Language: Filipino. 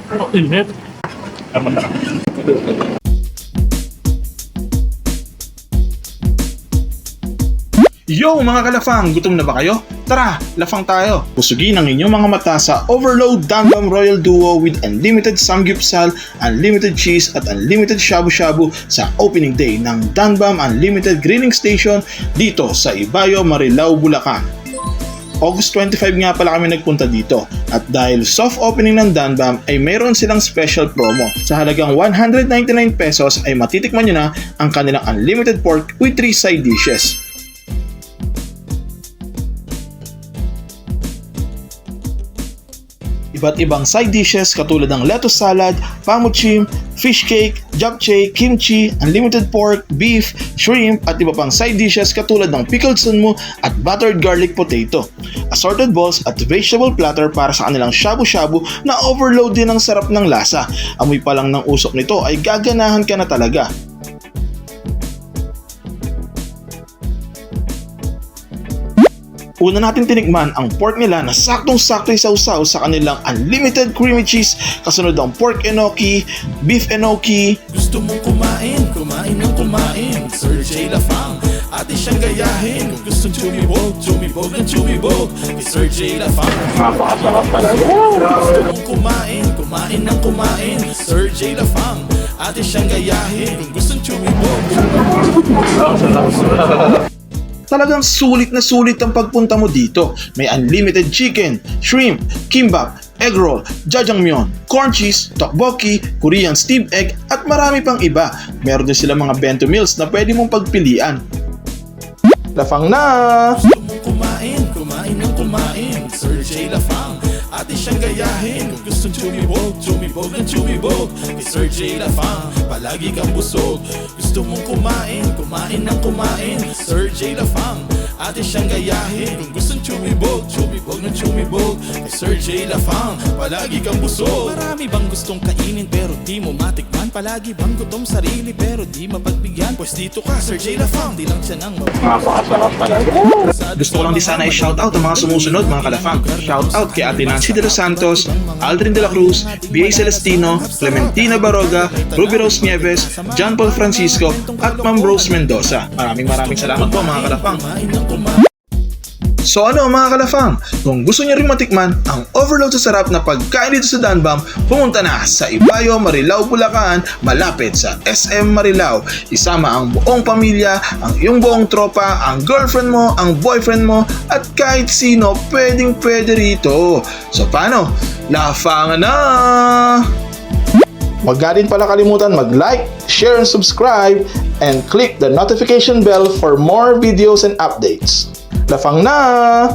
Ang init. Yo mga kalafang, gutom na ba kayo? Tara, lafang tayo! Pusugin ang inyong mga mata sa Overload Danbam Royal Duo with unlimited samgyupsal, unlimited cheese at unlimited shabu-shabu sa opening day ng Danbam Unlimited Grilling Station dito sa Ibayo, Marilao, Bulacan. August 25 nga pala kami nagpunta dito at dahil soft opening ng Danbam ay mayroon silang special promo. Sa halagang 199 pesos ay matitikman nyo na ang kanilang unlimited pork with 3 side dishes. Iba't ibang side dishes katulad ng lettuce salad, pamuchim, fish cake, japchae, kimchi, unlimited pork, beef, shrimp at iba pang side dishes katulad ng pickled sunmu at buttered garlic potato. Assorted balls at vegetable platter para sa kanilang shabu-shabu na overload din ng sarap ng lasa. Amoy pa lang ng usok nito ay gaganahan ka na talaga. Una natin tinikman ang pork nila na saktong-sakto isawsaw sa kanilang unlimited creamy cheese, kasunod ang pork enoki, beef enoki. Gusto mong kumain, kumain ng kumain. Sir J. Lafang, ate siyang gayahin. Kung gustong chumibog ng chumibog. Kay Sir J. Lafang, Napakasarap talaga. gusto mong kumain, kumain ng kumain. Sir J. Lafang, ate siyang gayahin. Kung gustong chumibog. Talagang sulit na sulit ang pagpunta mo dito. May unlimited chicken, shrimp, kimbap, egg roll, jajangmyeon, corn cheese, tteokbokki, Korean steamed egg at marami pang iba. Meron din sila mga bento meals na pwede mong pagpilian. Lafang na! Gusto mong kumain, kumain ng kumain. Sir J. Lafang, ate siyang gayahin. Kung gustong chumibog ng chumibog. Kay Sir J. Lafang, palagi kang busog. Gusto mong kumain, kumain ng kumain. Sir J. Lafang, ate siyang gayahin. Kung gustong chumibog ng chumibog. Kay Sir J. Lafang, palagi kang busog. Marami bang gustong kainin pero di mo matikman? Palagi bang gutom sarili pero di mapagbigyan? Pues dito ka, Sir J. Lafang, di lang siya nang Napakasarap talaga. Gusto ko lang din sana i-shoutout ang mga sumusunod mga kalafang. Shoutout kay Ate Nancy de los Santos, Aldrin de la Cruz, B.A. Celestino, Clementina Baroga, Ruby Rose Nieves, John Paul Francisco at Ma'am Rose Mendoza. Maraming salamat po mga kalafang. So ano mga kalafang, kung gusto niyo rin matikman ang overload sa sarap na pagkain dito sa Danbam, pumunta na sa Ibayo, Marilao, Bulacan, malapit sa SM Marilao. Isama ang buong pamilya, ang iyong buong tropa, ang girlfriend mo, ang boyfriend mo, at kahit sino pwede rito. So paano? Lafangan na! Huwag nga din pala kalimutan mag-like, share, and subscribe, and click the notification bell for more videos and updates. Lafang na!